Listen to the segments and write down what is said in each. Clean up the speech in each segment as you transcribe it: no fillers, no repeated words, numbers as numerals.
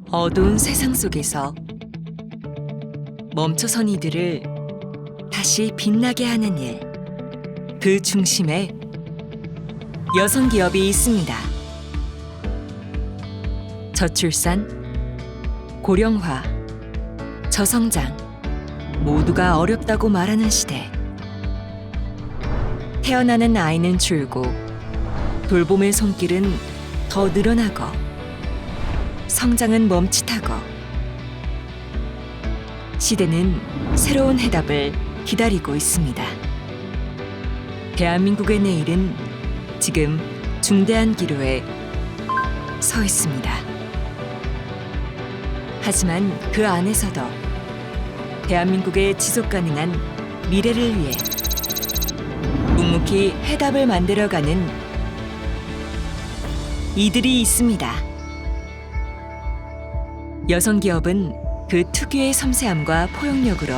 어두운 세상 속에서 멈춰선 이들을 다시 빛나게 하는 일, 그 중심에 여성 기업이 있습니다. 저출산, 고령화, 저성장 모두가 어렵다고 말하는 시대. 태어나는 아이는 줄고 돌봄의 손길은 더 늘어나고 성장은 멈칫하고 시대는 새로운 해답을 기다리고 있습니다. 대한민국의 내일은 지금 중대한 기로에 서 있습니다. 하지만 그 안에서도 대한민국의 지속 가능한 미래를 위해 묵묵히 해답을 만들어가는 이들이 있습니다. 여성 기업은 그 특유의 섬세함과 포용력으로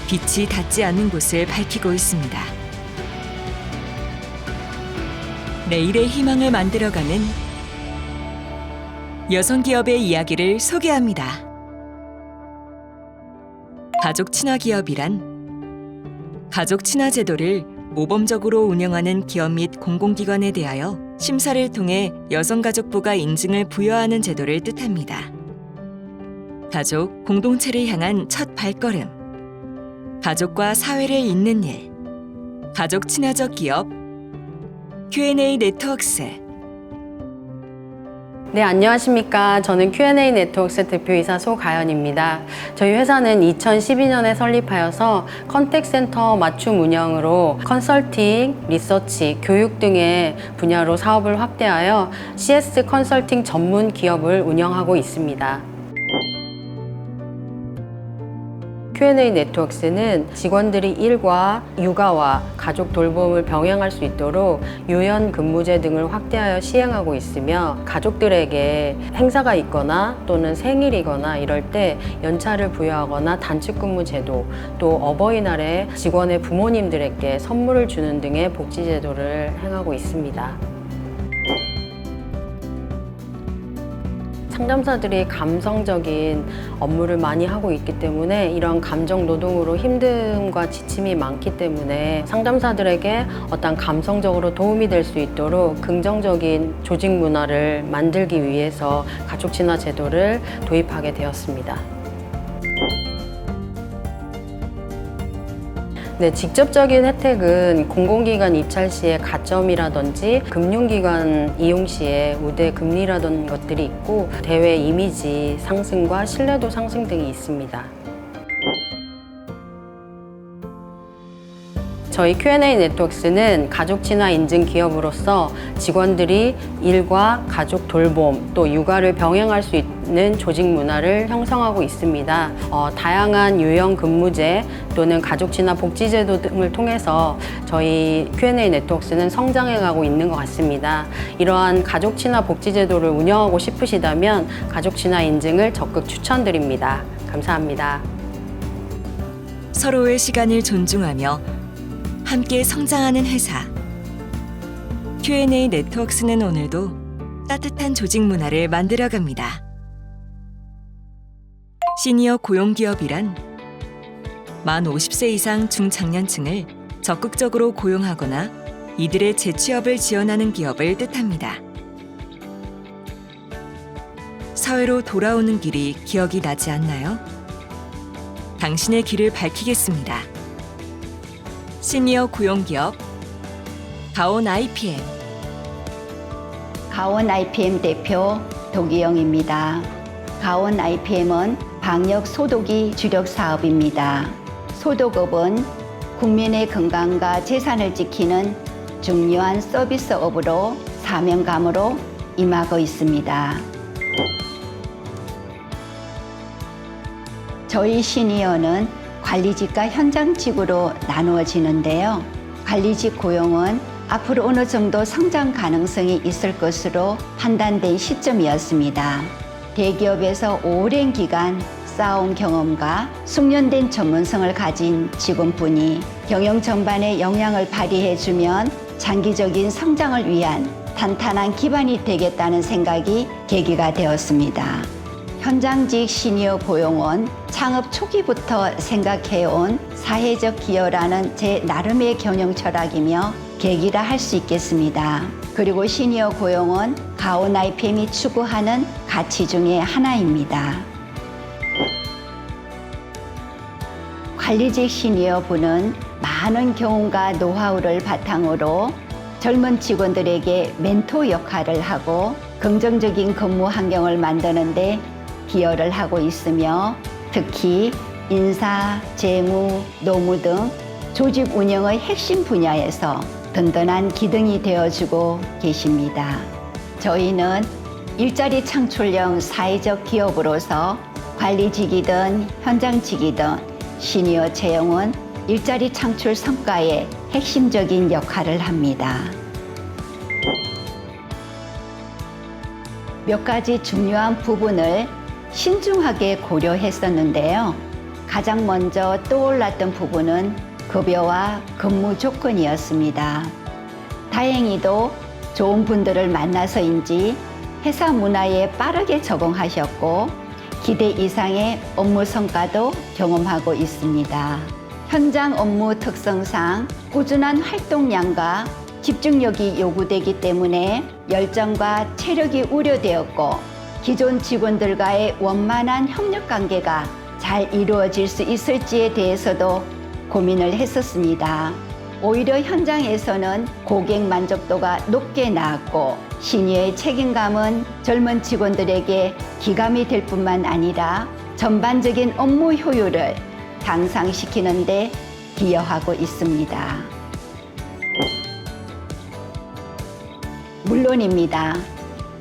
빛이 닿지 않는 곳을 밝히고 있습니다. 내일의 희망을 만들어가는 여성 기업의 이야기를 소개합니다. 가족 친화 기업이란 가족 친화 제도를 모범적으로 운영하는 기업 및 공공기관에 대하여 심사를 통해 여성가족부가 인증을 부여하는 제도를 뜻합니다. 가족, 공동체를 향한 첫 발걸음, 가족과 사회를 잇는 일, 가족 친화적 기업, Q&A 네트워크스. 네, 안녕하십니까. 저는 Q&A 네트워크스 대표이사 소가연입니다. 저희 회사는 2012년에 설립하여서 컨택센터 맞춤 운영으로 컨설팅, 리서치, 교육 등의 분야로 사업을 확대하여 CS 컨설팅 전문 기업을 운영하고 있습니다. Q&A 네트워크스는 직원들이 일과 육아와 가족 돌봄을 병행할 수 있도록 유연 근무제 등을 확대하여 시행하고 있으며, 가족들에게 행사가 있거나 또는 생일이거나 이럴 때 연차를 부여하거나 단축 근무 제도, 또 어버이날에 직원의 부모님들에게 선물을 주는 등의 복지 제도를 행하고 있습니다. 상담사들이 감성적인 업무를 많이 하고 있기 때문에 이런 감정 노동으로 힘듦과 지침이 많기 때문에 상담사들에게 어떤 감성적으로 도움이 될 수 있도록 긍정적인 조직 문화를 만들기 위해서 가족 친화 제도를 도입하게 되었습니다. 네, 직접적인 혜택은 공공기관 입찰 시에 가점이라든지 금융기관 이용 시에 우대 금리라던 것들이 있고, 대외 이미지 상승과 신뢰도 상승 등이 있습니다. 저희 Q&A 네트워크스는 가족 친화 인증 기업으로서 직원들이 일과 가족 돌봄 또 육아를 병행할 수 있는 조직 문화를 형성하고 있습니다. 다양한 유형 근무제 또는 가족 친화 복지제도 등을 통해서 저희 Q&A 네트워크스는 성장해가고 있는 것 같습니다. 이러한 가족 친화 복지제도를 운영하고 싶으시다면 가족 친화 인증을 적극 추천드립니다. 감사합니다. 서로의 시간을 존중하며 함께 성장하는 회사. Q&A 네트워크스는 오늘도 따뜻한 조직 문화를 만들어갑니다. 시니어 고용기업이란 만 50세 이상 중장년층을 적극적으로 고용하거나 이들의 재취업을 지원하는 기업을 뜻합니다. 사회로 돌아오는 길이 기억이 나지 않나요? 당신의 길을 밝히겠습니다. 시니어 고용기업 가온 IPM. 가온 IPM 대표 도기영입니다. 가온 IPM은 방역 소독이 주력 사업입니다. 소독업은 국민의 건강과 재산을 지키는 중요한 서비스업으로 사명감으로 임하고 있습니다. 저희 시니어는 관리직과 현장직으로 나누어지는데요. 관리직 고용은 앞으로 어느 정도 성장 가능성이 있을 것으로 판단된 시점이었습니다. 대기업에서 오랜 기간 쌓아온 경험과 숙련된 전문성을 가진 직원분이 경영 전반에 영향을 발휘해주면 장기적인 성장을 위한 탄탄한 기반이 되겠다는 생각이 계기가 되었습니다. 현장직 시니어 고용은 창업 초기부터 생각해온 사회적 기여라는 제 나름의 경영 철학이며 계기라 할 수 있겠습니다. 그리고 시니어 고용은 가온 IPM이 추구하는 가치 중에 하나입니다. 관리직 시니어부는 많은 경험과 노하우를 바탕으로 젊은 직원들에게 멘토 역할을 하고 긍정적인 근무 환경을 만드는 데 기여를 하고 있으며 특히 인사, 재무, 노무 등 조직 운영의 핵심 분야에서 든든한 기둥이 되어주고 계십니다. 저희는 일자리 창출형 사회적 기업으로서 관리직이든 현장직이든 시니어 채용은 일자리 창출 성과에 핵심적인 역할을 합니다. 몇 가지 중요한 부분을 신중하게 고려했었는데요. 가장 먼저 떠올랐던 부분은 급여와 근무 조건이었습니다. 다행히도 좋은 분들을 만나서인지 회사 문화에 빠르게 적응하셨고 기대 이상의 업무 성과도 경험하고 있습니다. 현장 업무 특성상 꾸준한 활동량과 집중력이 요구되기 때문에 열정과 체력이 우려되었고 기존 직원들과의 원만한 협력 관계가 잘 이루어질 수 있을지에 대해서도 고민을 했었습니다. 오히려 현장에서는 고객 만족도가 높게 나왔고 시니어의 책임감은 젊은 직원들에게 기감이 될 뿐만 아니라 전반적인 업무 효율을 향상시키는 데 기여하고 있습니다. 물론입니다.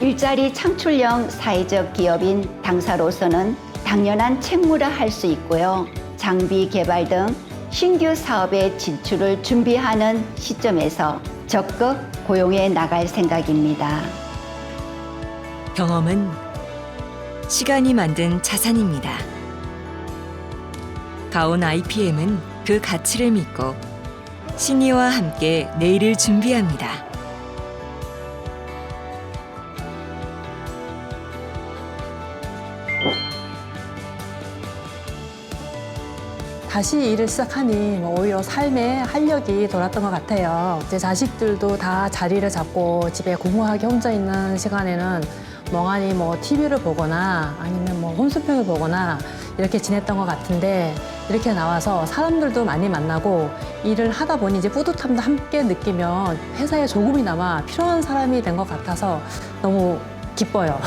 일자리 창출형 사회적 기업인 당사로서는 당연한 책무라 할 수 있고요. 장비 개발 등 신규 사업의 진출을 준비하는 시점에서 적극 고용해 나갈 생각입니다. 경험은 시간이 만든 자산입니다. 가온 IPM은 그 가치를 믿고 시니어와 함께 내일을 준비합니다. 다시 일을 시작하니 오히려 삶에 활력이 돌았던 것 같아요. 제 자식들도 다 자리를 잡고 집에 공허하게 혼자 있는 시간에는 멍하니 TV를 보거나 아니면 홈쇼핑을 보거나 이렇게 지냈던 것 같은데 이렇게 나와서 사람들도 많이 만나고 일을 하다 보니 이제 뿌듯함도 함께 느끼면 회사에 조금이나마 필요한 사람이 된 것 같아서 너무 기뻐요.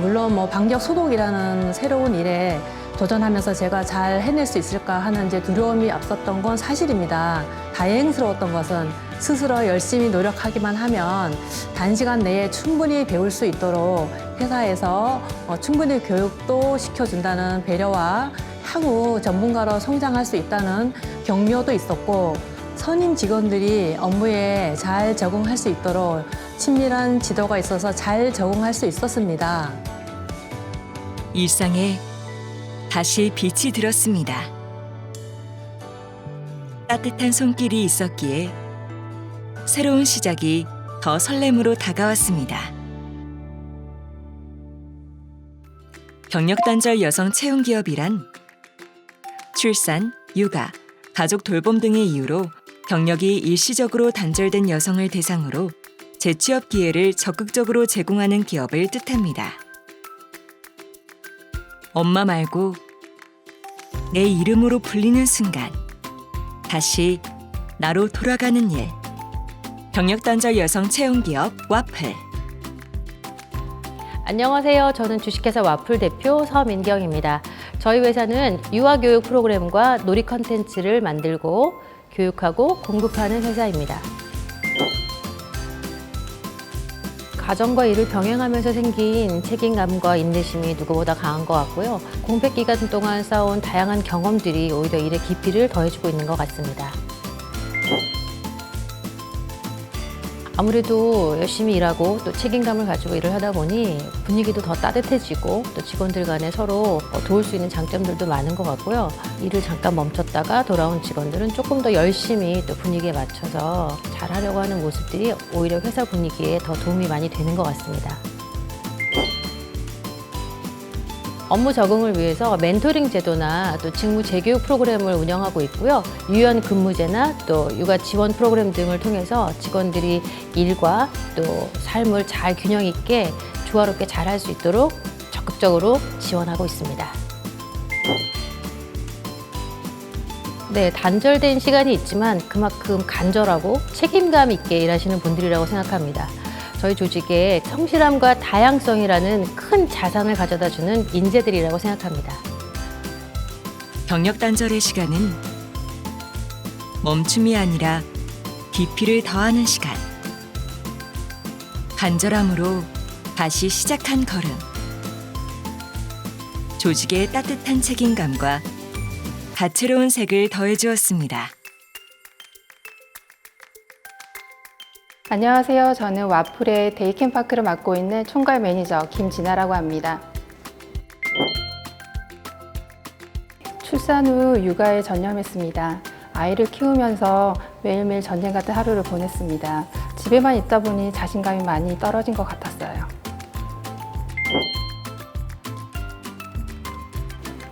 물론 방역 소독이라는 새로운 일에 도전하면서 제가 잘 해낼 수 있을까 하는 이제 두려움이 앞섰던 건 사실입니다. 다행스러웠던 것은 스스로 열심히 노력하기만 하면 단시간 내에 충분히 배울 수 있도록 회사에서 충분히 교육도 시켜준다는 배려와 향후 전문가로 성장할 수 있다는 격려도 있었고 선임 직원들이 업무에 잘 적응할 수 있도록 친밀한 지도가 있어서 잘 적응할 수 있었습니다. 일상에 다시 빛이 들었습니다. 따뜻한 손길이 있었기에 새로운 시작이 더 설렘으로 다가왔습니다. 경력단절 여성 채용기업이란 출산, 육아, 가족 돌봄 등의 이유로 경력이 일시적으로 단절된 여성을 대상으로 재취업 기회를 적극적으로 제공하는 기업을 뜻합니다. 엄마 말고 내 이름으로 불리는 순간 다시 나로 돌아가는 일. 경력단절 여성 채용기업 와플. 안녕하세요. 저는 주식회사 와플 대표 서민경입니다. 저희 회사는 유아교육 프로그램과 놀이 컨텐츠를 만들고 교육하고 공급하는 회사입니다. 가정과 일을 병행하면서 생긴 책임감과 인내심이 누구보다 강한 것 같고요. 공백 기간 동안 쌓아온 다양한 경험들이 오히려 일의 깊이를 더해주고 있는 것 같습니다. 아무래도 열심히 일하고 또 책임감을 가지고 일을 하다 보니 분위기도 더 따뜻해지고 또 직원들 간에 서로 도울 수 있는 장점들도 많은 것 같고요. 일을 잠깐 멈췄다가 돌아온 직원들은 조금 더 열심히 또 분위기에 맞춰서 잘하려고 하는 모습들이 오히려 회사 분위기에 더 도움이 많이 되는 것 같습니다. 업무 적응을 위해서 멘토링 제도나 또 직무 재교육 프로그램을 운영하고 있고요. 유연 근무제나 또 육아 지원 프로그램 등을 통해서 직원들이 일과 또 삶을 잘 균형 있게 조화롭게 잘할 수 있도록 적극적으로 지원하고 있습니다. 네, 단절된 시간이 있지만 그만큼 간절하고 책임감 있게 일하시는 분들이라고 생각합니다. 저희 조직에 성실함과 다양성이라는 큰 자산을 가져다주는 인재들이라고 생각합니다. 경력 단절의 시간은 멈춤이 아니라 깊이를 더하는 시간. 간절함으로 다시 시작한 걸음. 조직의 따뜻한 책임감과 다채로운 색을 더해주었습니다. 안녕하세요. 저는 와플의 데이캠파크를 맡고 있는 총괄 매니저 김진아라고 합니다. 출산 후 육아에 전념했습니다. 아이를 키우면서 매일매일 전쟁 같은 하루를 보냈습니다. 집에만 있다 보니 자신감이 많이 떨어진 것 같았어요.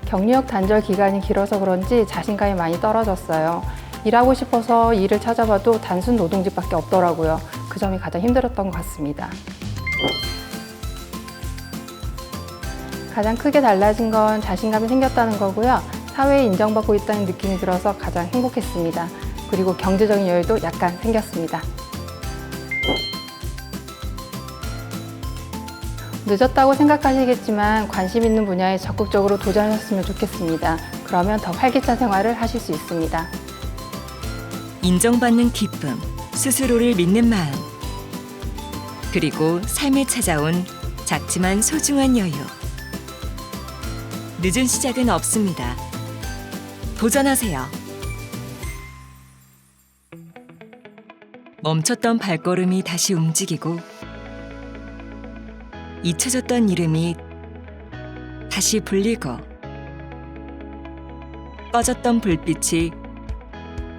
경력 단절 기간이 길어서 그런지 자신감이 많이 떨어졌어요. 일하고 싶어서 일을 찾아봐도 단순 노동직밖에 없더라고요. 그 점이 가장 힘들었던 것 같습니다. 가장 크게 달라진 건 자신감이 생겼다는 거고요. 사회에 인정받고 있다는 느낌이 들어서 가장 행복했습니다. 그리고 경제적인 여유도 약간 생겼습니다. 늦었다고 생각하시겠지만 관심 있는 분야에 적극적으로 도전하셨으면 좋겠습니다. 그러면 더 활기찬 생활을 하실 수 있습니다. 인정받는 기쁨, 스스로를 믿는 마음, 그리고 삶에 찾아온 작지만 소중한 여유. 늦은 시작은 없습니다. 도전하세요. 멈췄던 발걸음이 다시 움직이고 잊혀졌던 이름이 다시 불리고 꺼졌던 불빛이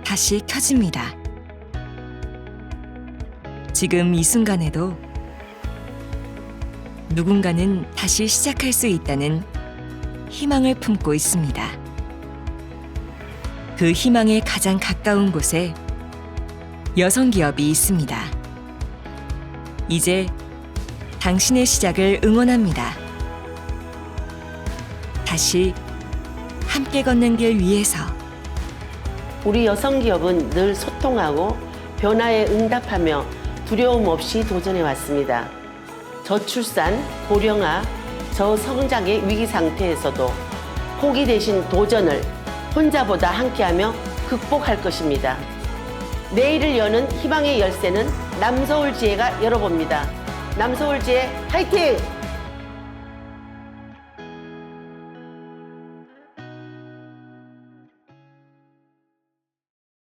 다시 켜집니다. 지금 이 순간에도 누군가는 다시 시작할 수 있다는 희망을 품고 있습니다. 그 희망에 가장 가까운 곳에 여성기업이 있습니다. 이제 당신의 시작을 응원합니다. 다시 함께 걷는 길 위에서 우리 여성기업은 늘 소통하고 변화에 응답하며 두려움 없이 도전해 왔습니다. 저출산, 고령화, 저성장의 위기 상태에서도 포기 대신 도전을 혼자보다 함께하며 극복할 것입니다. 내일을 여는 희망의 열쇠는 남서울지혜가 열어봅니다. 남서울지혜 화이팅!